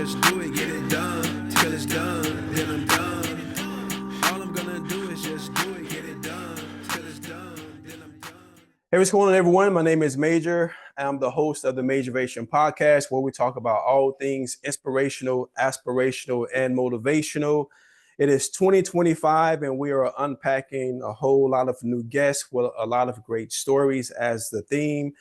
just do it, get it done, till it's done, then I'm done. All I'm gonna do is just do it, get it done, till it's done, then I'm done. Hey, what's going on, everyone? My name is Major. I'm the host of the Majoravation podcast, where we talk about all things inspirational, aspirational, and motivational. It is 2025, and we are unpacking a whole lot of new guests with a lot of great stories as the theme,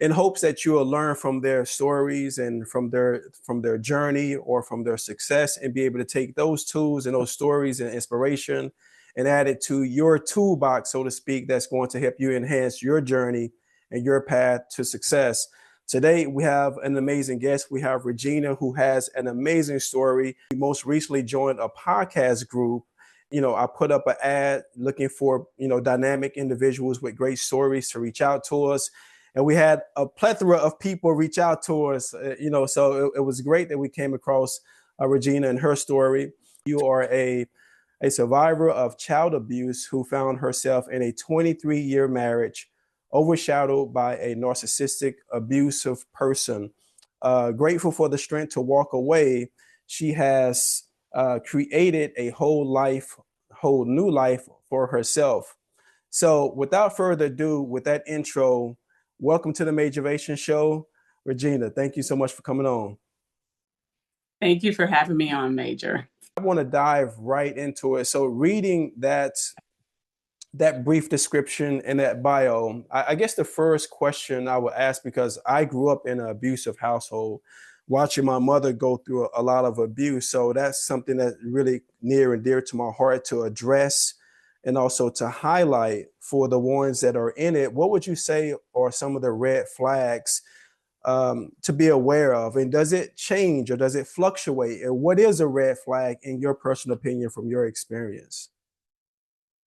in hopes that you will learn from their stories and from their journey or from their success, and be able to take those tools and those stories and inspiration and add it to your toolbox, so to speak, that's going to help you enhance your journey and your path to success. Today, we have an amazing guest. We have Regina, who has an amazing story. We most recently joined a podcast group. I put up an ad looking for, dynamic individuals with great stories to reach out to us. And we had a plethora of people reach out to us, so it was great that we came across Regina and her story. You are a survivor of child abuse who found herself in a 23-year marriage overshadowed by a narcissistic, abusive person. Grateful for the strength to walk away, she has created a whole new life for herself. So without further ado, with that intro, welcome to the Majoravation Show. Regina, thank you so much for coming on. Thank you for having me on, Major. I want to dive right into it. So reading that brief description and that bio, I guess the first question I would ask, because I grew up in an abusive household, watching my mother go through a lot of abuse. So that's something that's really near and dear to my heart to address and also to highlight for the ones that are in it. What would you say are some of the red flags to be aware of? And does it change or does it fluctuate? And what is a red flag in your personal opinion from your experience?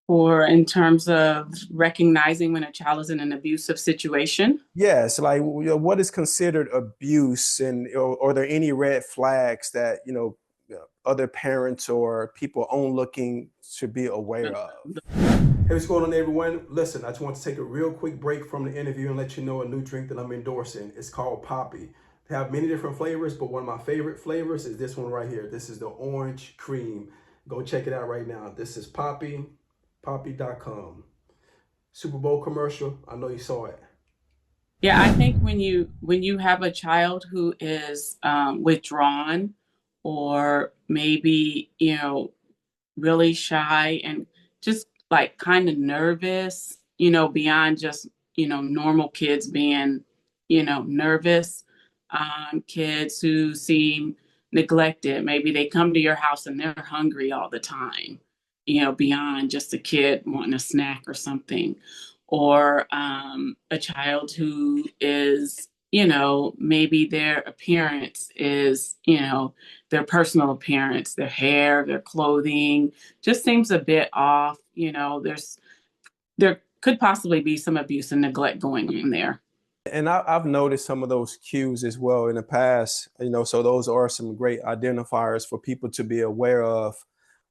Or in terms of recognizing when a child is in an abusive situation? Yes, like what is considered abuse, and are there any red flags that other parents or people onlooking should be aware of? Hey, what's going on, everyone? Listen, I just want to take a real quick break from the interview and let you know a new drink that I'm endorsing. It's called Poppy. They have many different flavors, but one of my favorite flavors is this one right here. This is the orange cream. Go check it out right now. This is Poppy. Poppy.com. Super Bowl commercial. I know you saw it. Yeah, I think when you have a child who is withdrawn, or maybe really shy and just like kind of nervous, beyond just normal kids being nervous, kids who seem neglected. Maybe they come to your house and they're hungry all the time, beyond just a kid wanting a snack or something, or a child who is, maybe their appearance is, their personal appearance, their hair, their clothing just seems a bit off. There could possibly be some abuse and neglect going on there. And I've noticed some of those cues as well in the past, so those are some great identifiers for people to be aware of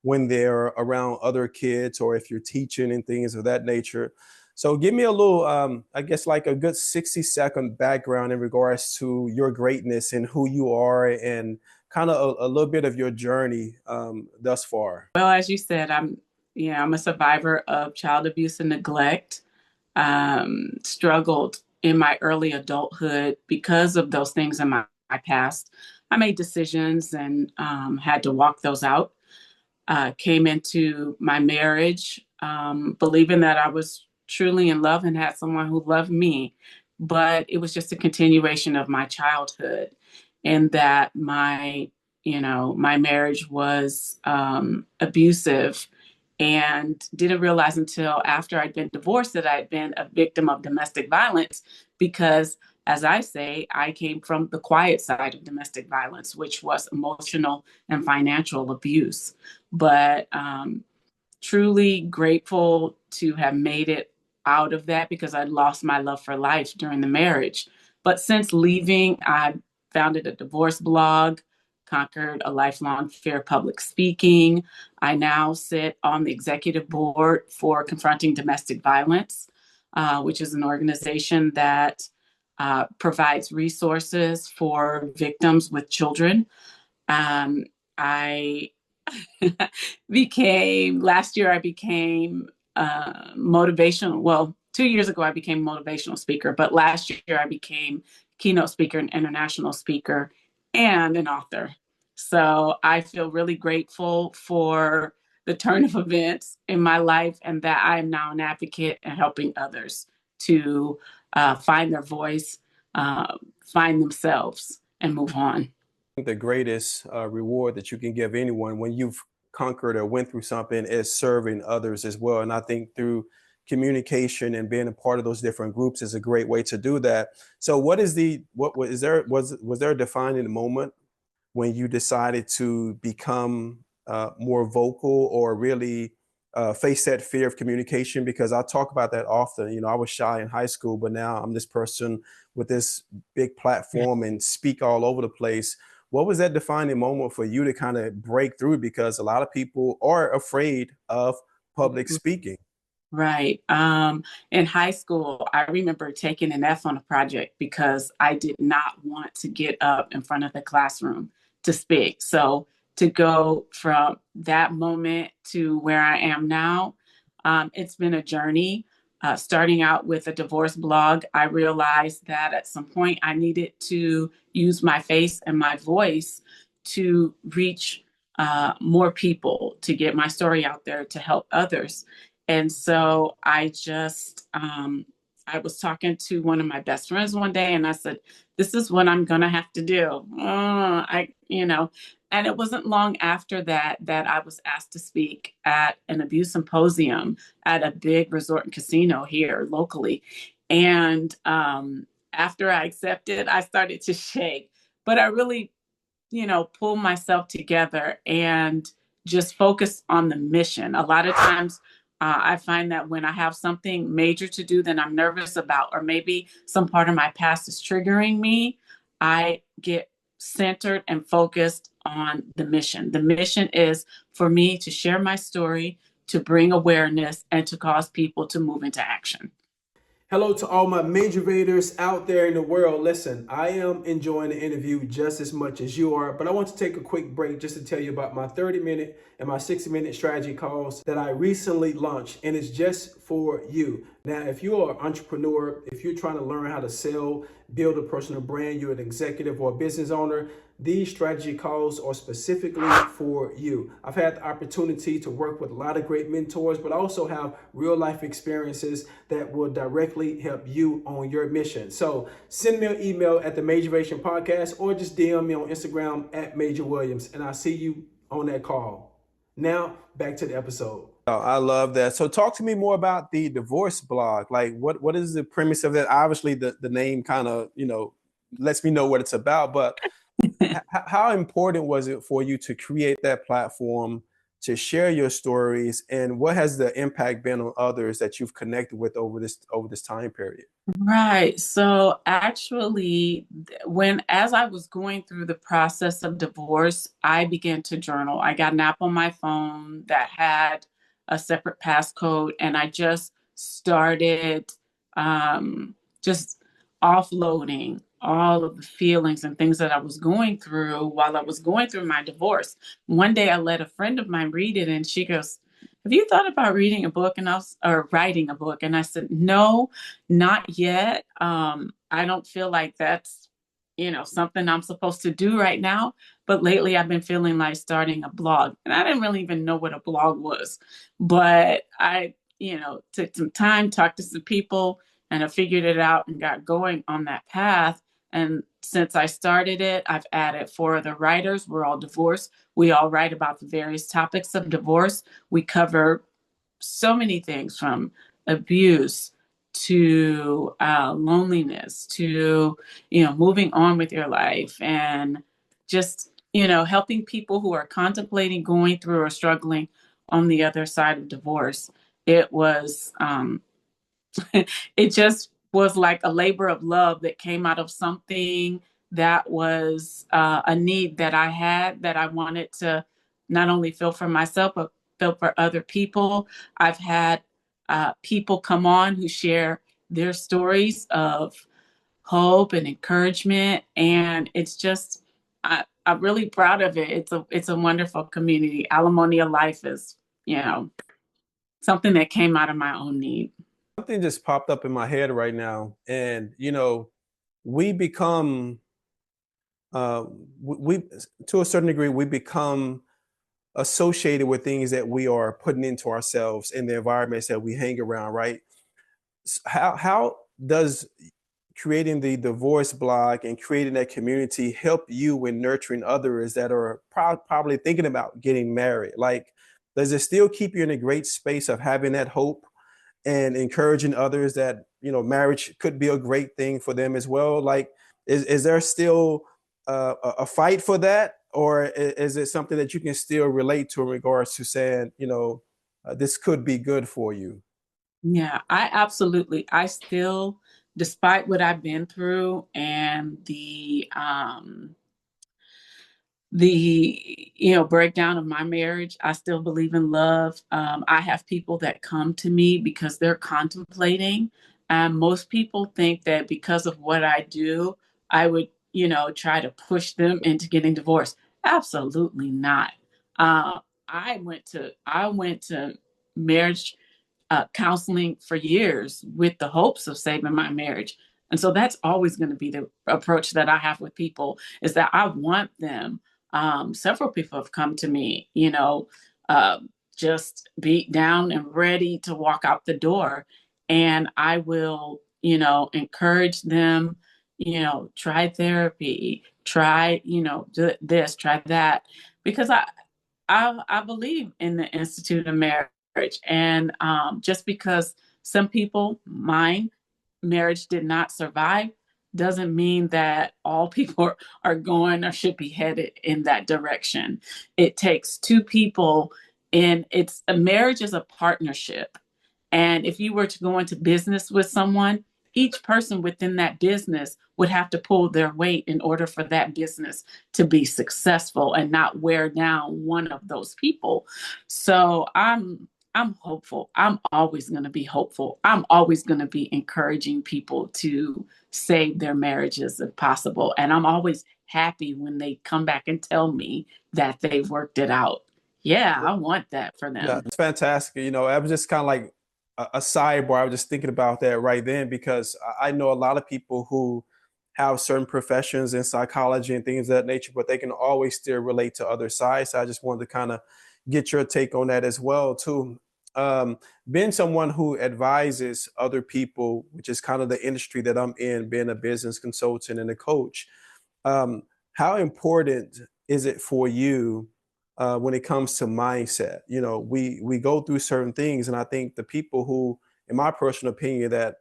when they're around other kids, or if you're teaching and things of that nature. So give me a little, I guess like a good 60-second background in regards to your greatness and who you are, and kind of a little bit of your journey thus far. Well, as you said, I'm a survivor of child abuse and neglect. Struggled in my early adulthood because of those things in my past. I made decisions and had to walk those out. Came into my marriage believing that I was truly in love and had someone who loved me, but it was just a continuation of my childhood, and that my marriage was abusive, and didn't realize until after I'd been divorced that I'd been a victim of domestic violence, because, as I say, I came from the quiet side of domestic violence, which was emotional and financial abuse. But truly grateful to have made it out of that, because I lost my love for life during the marriage. But since leaving, I founded a divorce blog, conquered a lifelong fear of public speaking. I now sit on the executive board for Confronting Domestic Violence, which is an organization that provides resources for victims with children. Um, I last year I became motivational. Well, 2 years ago I became motivational speaker, but last year I became keynote speaker and international speaker and an author. So I feel really grateful for the turn of events in my life and that I am now an advocate and helping others to find their voice, find themselves, and move on. The greatest reward that you can give anyone when you've conquered or went through something is serving others as well. And I think through communication and being a part of those different groups is a great way to do that. So what was there a defining moment when you decided to become more vocal or really face that fear of communication? Because I talk about that often. I was shy in high school, but now I'm this person with this big platform and speak all over the place. What was that defining moment for you to kind of break through? Because a lot of people are afraid of public speaking. Right. In high school, I remember taking an F on a project because I did not want to get up in front of the classroom to speak. So to go from that moment to where I am now, it's been a journey. Starting out with a divorce blog, I realized that at some point I needed to use my face and my voice to reach more people, to get my story out there, to help others. And so I was talking to one of my best friends one day and I said, this is what I'm going to have to do. And it wasn't long after that I was asked to speak at an abuse symposium at a big resort and casino here locally. And after I accepted, I started to shake, but I really pull myself together and just focus on the mission. A lot of times, I find that when I have something major to do that I'm nervous about, or maybe some part of my past is triggering me, I get centered and focused on the mission. The mission is for me to share my story, to bring awareness, and to cause people to move into action. Hello to all my major readers out there in the world. Listen, I am enjoying the interview just as much as you are, but I want to take a quick break just to tell you about my 30-minute and my 60-minute strategy calls that I recently launched, and it's just for you. Now, if you are an entrepreneur, if you're trying to learn how to sell, build a personal brand, you're an executive or a business owner, these strategy calls are specifically for you. I've had the opportunity to work with a lot of great mentors, but I also have real life experiences that will directly help you on your mission. So send me an email at the Majoration Podcast or just DM me on Instagram at Major Williams, and I'll see you on that call. Now, back to the episode. Oh, I love that. So talk to me more about the divorce blog. Like what is the premise of that? Obviously the name kind of, lets me know what it's about, but how important was it for you to create that platform to share your stories, and what has the impact been on others that you've connected with over this time period? Right. So actually, as I was going through the process of divorce, I began to journal. I got an app on my phone that had a separate passcode, and I just started just offloading all of the feelings and things that I was going through while I was going through my divorce. One day I let a friend of mine read it, and she goes, "Have you thought about reading a book?" Or writing a book? And I said, "No, not yet. I don't feel like that's, something I'm supposed to do right now. But lately I've been feeling like starting a blog. And I didn't really even know what a blog was. But I, took some time, talked to some people, and I figured it out and got going on that path. And since I started it, I've added 4 other writers. We're all divorced. We all write about the various topics of divorce. We cover so many things from abuse to loneliness to moving on with your life and just helping people who are contemplating going through or struggling on the other side of divorce. It was it just was like a labor of love that came out of something that was a need that I had, that I wanted to not only feel for myself but feel for other people. I've had people come on who share their stories of hope and encouragement, and it's just I'm really proud of it. It's a wonderful community. Alamonia Life is, you know, something that came out of my own need. Something just popped up in my head right now, and we become uh, we to a certain degree we become associated with things that we are putting into ourselves in the environments that we hang around, right? How does creating the divorce blog and creating that community help you when nurturing others that are probably thinking about getting married? Like, does it still keep you in a great space of having that hope and encouraging others that marriage could be a great thing for them as well? Like, is there still a fight for that, or is it something that you can still relate to in regards to saying, this could be good for you? Yeah, I still, despite what I've been through and the breakdown of my marriage, I still believe in love. I have people that come to me because they're contemplating, and most people think that because of what I do, I would try to push them into getting divorced. Absolutely not. I went to marriage counseling for years with the hopes of saving my marriage. And so that's always going to be the approach that I have with people, is that I want them. Several people have come to me, uh, just beat down and ready to walk out the door. And I will, encourage them, try therapy, try, this, try that, because I believe in the Institute of Marriage. And just because some people, mine, marriage did not survive, doesn't mean that all people are going or should be headed in that direction. It takes two people, and it's a marriage is a partnership. And if you were to go into business with someone, each person within that business would have to pull their weight in order for that business to be successful and not wear down one of those people. So I'm hopeful. I'm always going to be hopeful. I'm always going to be encouraging people to save their marriages if possible. And I'm always happy when they come back and tell me that they've worked it out. Yeah, I want that for Yeah, them. it's fantastic. I was just kind of like a sidebar. I was just thinking about that right then because I know a lot of people who have certain professions in psychology and things of that nature, but they can always still relate to other sides. So I just wanted to kind of get your take on that as well, too. Um, Being someone who advises other people, which is kind of the industry that I'm in, being a business consultant and a coach, um, how important is it for you when it comes to mindset? We go through certain things, and I think the people who, in my personal opinion, that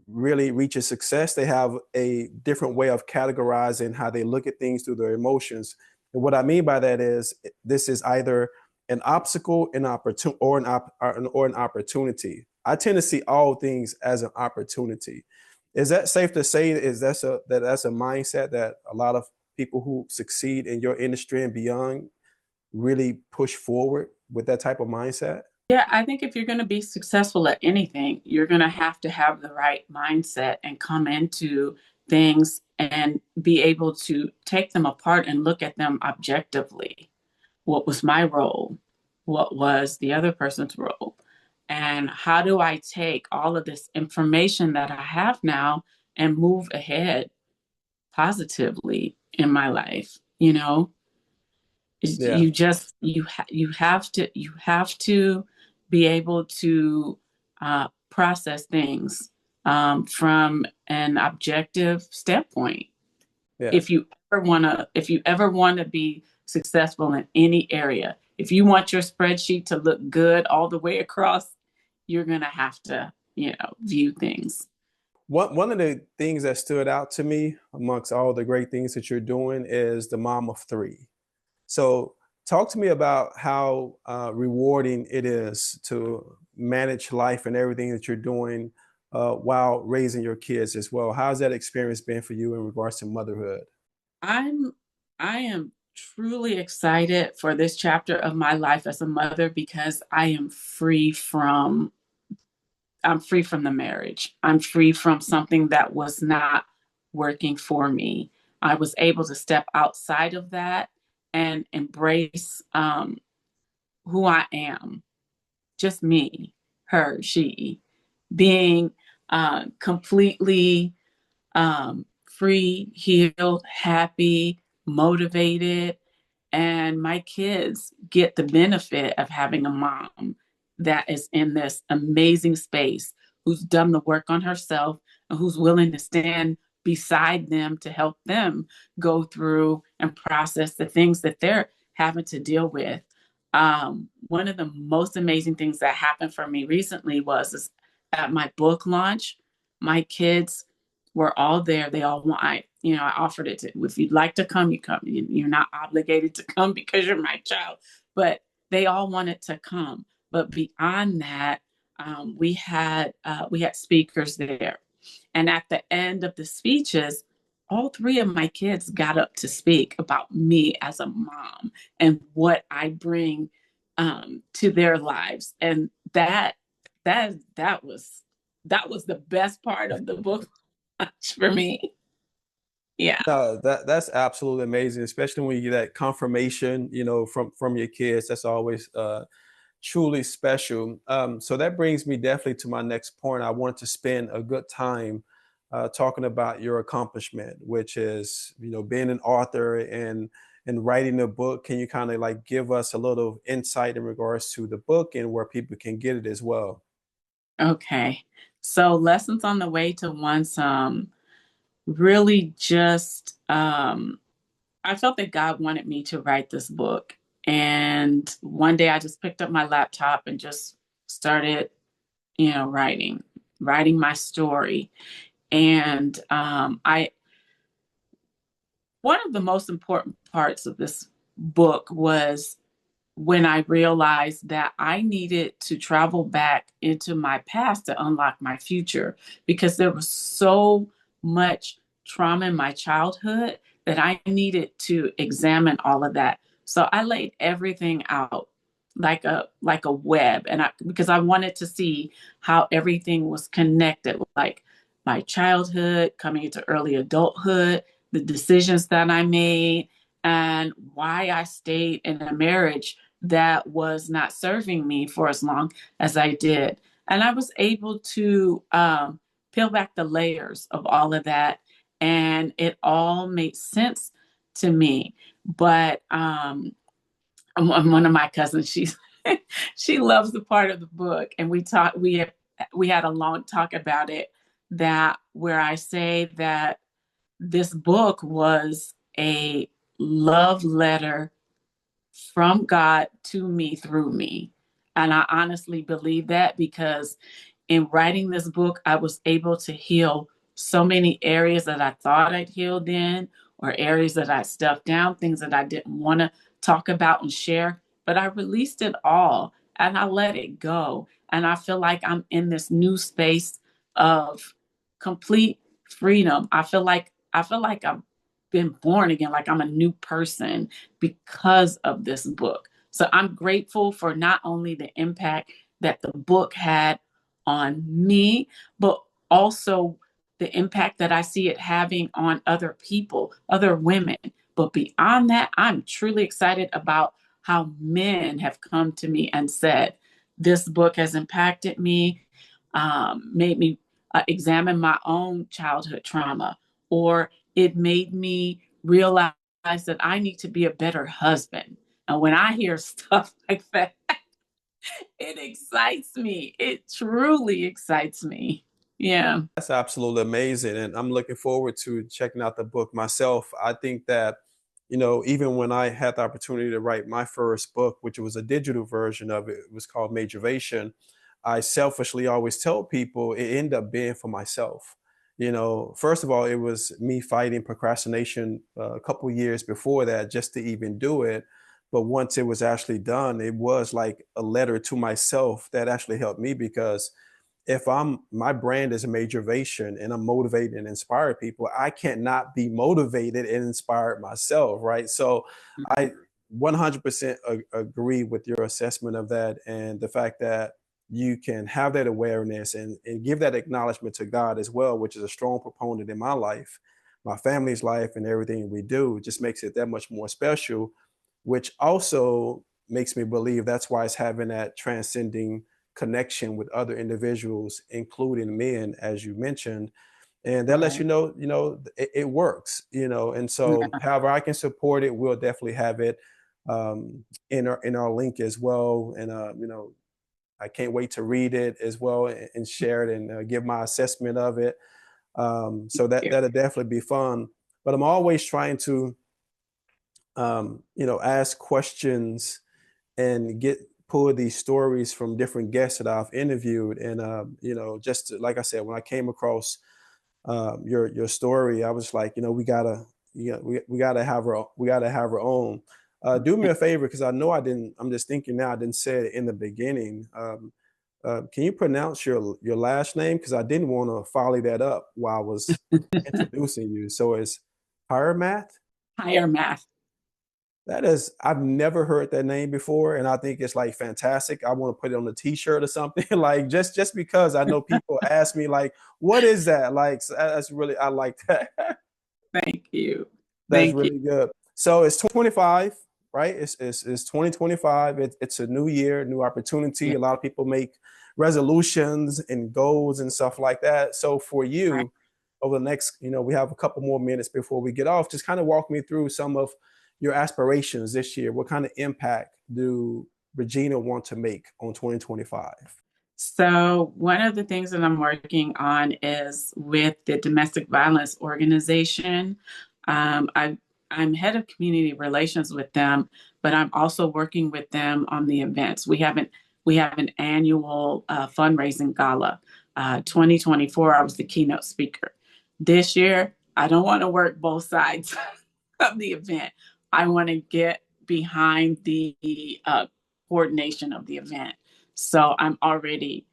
really reach a success, they have a different way of categorizing how they look at things through their emotions. And what I mean by that is this is either an obstacle, an opportunity, or an opportunity. I tend to see all things as an opportunity. Is that safe to say? Is that's a mindset that a lot of people who succeed in your industry and beyond really push forward with that type of mindset? Yeah, I think if you're going to be successful at anything, you're going to have the right mindset and come into things and be able to take them apart and look at them objectively. What was my role? What was the other person's role? And how do I take all of this information that I have now and move ahead positively in my life? Yeah, You have to be able to process things from an objective standpoint. yeah. If you ever want to be successful in any area, if you want your spreadsheet to look good all the way across, you're gonna have to view things. One of the things that stood out to me amongst all the great things that you're doing is the mom of three. So, talk to me about how rewarding it is to manage life and everything that you're doing while raising your kids as well. How's that experience been for you in regards to motherhood? I'm I am truly excited for this chapter of my life as a mother because I'm free from the marriage. I'm free from something that was not working for me. I was able to step outside of that and embrace who I am, just me, her, she, being completely free, healed, happy, motivated. And my kids get the benefit of having a mom that is in this amazing space, who's done the work on herself and who's willing to stand beside them to help them go through and process the things that they're having to deal with. One of the most amazing things that happened for me recently was at my book launch, my kids were all there. They all want, I offered it to, if you'd like to come, you come. You're not obligated to come because you're my child, but they all wanted to come. But beyond that, we had speakers there, and at the end of the speeches, all three of my kids got up to speak about me as a mom and what I bring to their lives, and that was the best part of the book for me. Yeah. No, that's absolutely amazing, especially when you get that confirmation, from your kids. That's always truly special. So that brings me definitely to my next point. I wanted to spend a good time talking about your accomplishment, which is, being an author and writing a book. Can you kind of like give us a little insight in regards to the book and where people can get it as well? Okay. So lessons on the way to once really just I felt that God wanted me to write this book. And one day I just picked up my laptop and just started, writing my story. And I one of the most important parts of this book was when I realized that I needed to travel back into my past to unlock my future, because there was so much trauma in my childhood that I needed to examine all of that. So I laid everything out like a web, and because I wanted to see how everything was connected, like my childhood coming into early adulthood, the decisions that I made, and why I stayed in a marriage that was not serving me for as long as I did. And I was able to peel back the layers of all of that, and it all made sense to me. But one of my cousins, she loves the part of the book, and we had a long talk about it, that where I say that this book was a love letter from God to me through me. And I honestly believe that, because in writing this book, I was able to heal so many areas that I thought I'd healed in, or areas that I stuffed down, things that I didn't want to talk about and share. But I released it all and I let it go. And I feel like I'm in this new space of complete freedom. I feel like I've been born again, like I'm a new person because of this book. So I'm grateful for not only the impact that the book had on me, but also the impact that I see it having on other people, other women. But beyond that, I'm truly excited about how men have come to me and said, this book has impacted me, made me examine my own childhood trauma, or it made me realize that I need to be a better husband. And when I hear stuff like that, it excites me. It truly excites me. Yeah. That's absolutely amazing. And I'm looking forward to checking out the book myself. I think that, even when I had the opportunity to write my first book, which was a digital version of it, it was called Majoration. I selfishly always tell people it ended up being for myself. First of all, it was me fighting procrastination a couple years before that just to even do it. But once it was actually done, it was like a letter to myself that actually helped me, because if my brand is a Majoration and I'm motivated and inspire people, I can't not be motivated and inspired myself, right? So I 100% agree with your assessment of that, and the fact that you can have that awareness and give that acknowledgement to God as well, which is a strong proponent in my life. my family's life and everything we do. It just makes it that much more special, which also makes me believe that's why it's having that transcending connection with other individuals, including men, as you mentioned. And that lets Right. you know, it works, you know. And so, Yeah. however I can support it, we'll definitely have it in our link as well. And you know, I can't wait to read it as well and share it and give my assessment of it. So Yeah. that'll definitely be fun. But I'm always trying to, you know, ask questions and get pull these stories from different guests that I've interviewed. And you know, just like I said, when I came across your story, I was like, you know, we gotta have her own. Do me a favor, because I know I didn't. I'm just thinking now. I didn't say it in the beginning. Can you pronounce your last name? Because I didn't want to follow that up while I was introducing you. So it's Hiremath. Higher math. That is, I've never heard that name before, and I think it's like fantastic. I want to put it on a T-shirt or something, like just because I know people ask me like, "What is that?" Like, so that's really, I like that. Thank you. That's Thank you. really good. So it's 2025, right? It's 2025. It's a new year, new opportunity. Yeah. A lot of people make resolutions and goals and stuff like that. So for Right. you, over the next, you know, we have a couple more minutes before we get off. Just kind of walk me through some of your aspirations this year. What kind of impact do Regina want to make on 2025? So, one of the things that I'm working on is with the domestic violence organization. Um, I, I'm head of community relations with them, but I'm also working with them on the events. We have an annual fundraising gala. 2024, I was the keynote speaker. This year, I don't want to work both sides of the event. I want to get behind the coordination of the event. So I'm already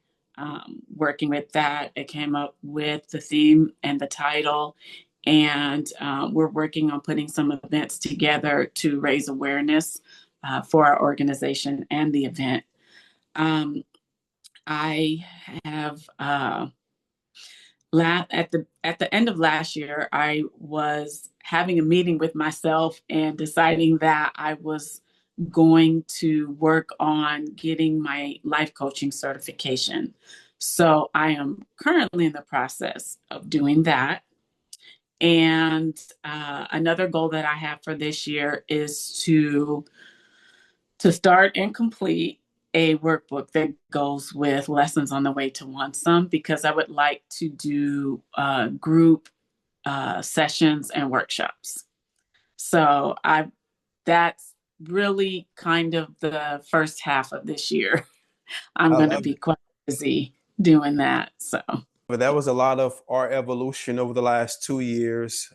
working with that. I came up with the theme and the title, and we're working on putting some events together to raise awareness for our organization and the event. Um, I have at the end of last year, I was having a meeting with myself and deciding that I was going to work on getting my life coaching certification. So I am currently in the process of doing that. And another goal that I have for this year is to start and complete a workbook that goes with lessons on the way to Onesome, because I would like to do group sessions and workshops. So I that's really kind of the first half of this year. I'm I going to love be it. quite busy doing that. So, But that was a lot of our evolution over the last 2 years,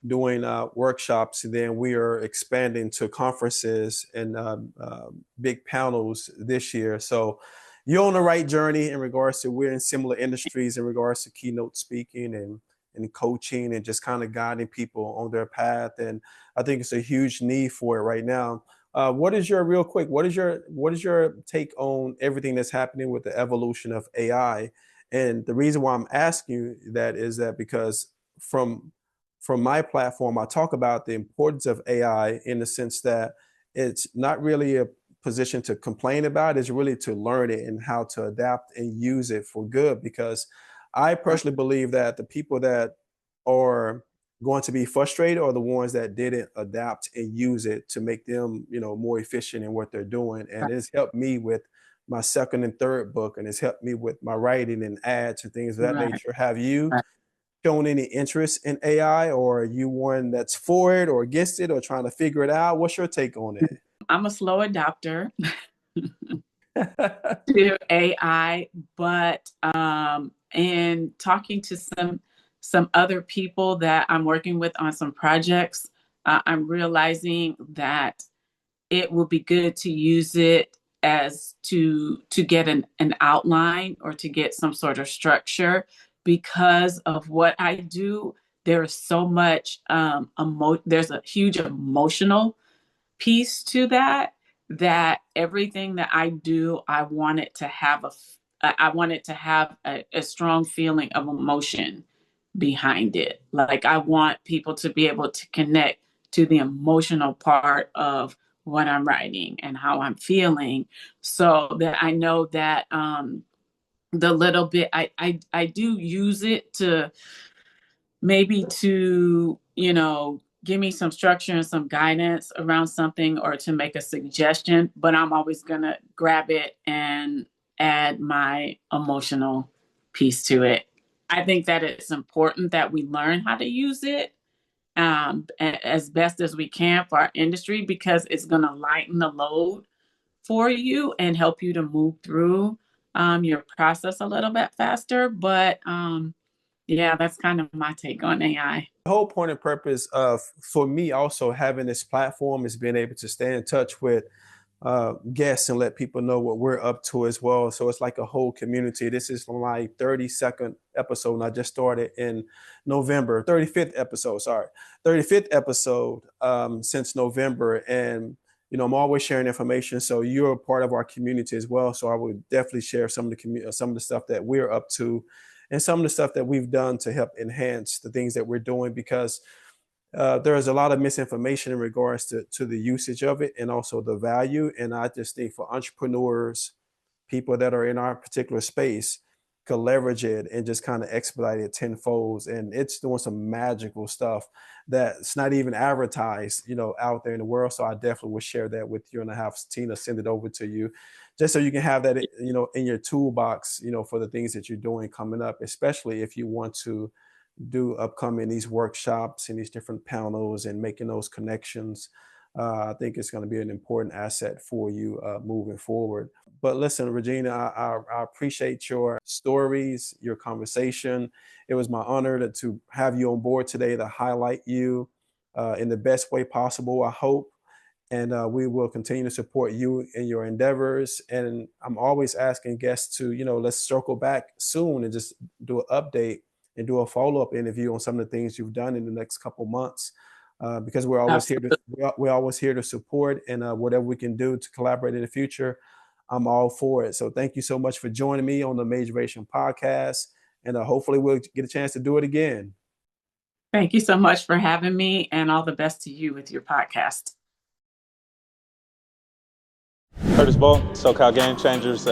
doing workshops. And then we are expanding to conferences and big panels this year. So you're on the right journey in regards to, we're in similar industries in regards to keynote speaking and coaching and just kind of guiding people on their path. And I think it's a huge need for it right now. What is your real quick? What is your take on everything that's happening with the evolution of AI? And the reason why I'm asking you that is that because from from my platform, I talk about the importance of AI in the sense that it's not really a position to complain about, it's really to learn it and how to adapt and use it for good. Because I personally believe that the people that are going to be frustrated are the ones that didn't adapt and use it to make them, you know, more efficient in what they're doing. And it's helped me with my second and third book, and it's helped me with my writing and ads and things of that right, nature. Have you right. shown any interest in AI, or are you one that's for it or against it or trying to figure it out? What's your take on I'm a slow adopter it? to AI, but in talking to some other people that I'm working with on some projects, I'm realizing that it will be good to use it as to get an outline or to get some sort of structure, because of what I do. There's so much there's a huge emotional piece to that, that everything that I do, I want it to have a strong feeling of emotion behind it. Like, I want people to be able to connect to the emotional part of what I'm writing and how I'm feeling, so that I know that the little bit I do use it to maybe to, give me some structure and some guidance around something, or to make a suggestion, but I'm always going to grab it and add my emotional piece to it. I think that it's important that we learn how to use it as best as we can for our industry, because it's going to lighten the load for you and help you to move through your process a little bit faster. But yeah, that's kind of my take on AI. The whole point and purpose of for me also having this platform is being able to stay in touch with guests and let people know what we're up to as well. So it's like a whole community. This is my 32nd episode, and I just started in November. 35th episode, sorry, 35th episode since November, and I'm always sharing information. So you're a part of our community as well. So I would definitely share some of the stuff that we're up to, and some of the stuff that we've done to help enhance the things that we're doing, because there is a lot of misinformation in regards to the usage of it and also the value. And I just think for entrepreneurs, people that are in our particular space, could leverage it and just kind of expedite it tenfold. And it's doing some magical stuff that's not even advertised, out there in the world. So I definitely will share that with you, and I have Tina send it over to you, just so you can have that, in your toolbox, for the things that you're doing coming up, especially if you want to do upcoming these workshops and these different panels and making those connections. I think it's going to be an important asset for you moving forward. But listen, Regina, I appreciate your stories, your conversation. It was my honor to have you on board today, to highlight you in the best way possible, I hope. And we will continue to support you in your endeavors. And I'm always asking guests to, let's circle back soon and just do an update and do a follow-up interview on some of the things you've done in the next couple months, because we're always here to we're always here to support, and whatever we can do to collaborate in the future, I'm all for it. So thank you so much for joining me on the Majoration podcast, and hopefully we'll get a chance to do it again. Thank you so much for having me, and all the best to you with your podcast. Curtis Ball, SoCal Game Changers,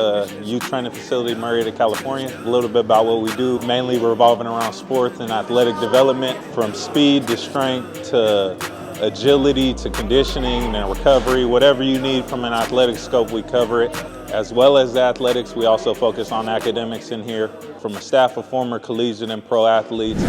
youth training facility, Murrieta, California. A little bit about what we do, mainly revolving around sports and athletic development, from speed to strength to agility to conditioning and recovery. Whatever you need from an athletic scope, we cover it. As well as athletics, we also focus on academics in here, from a staff of former collegiate and pro athletes.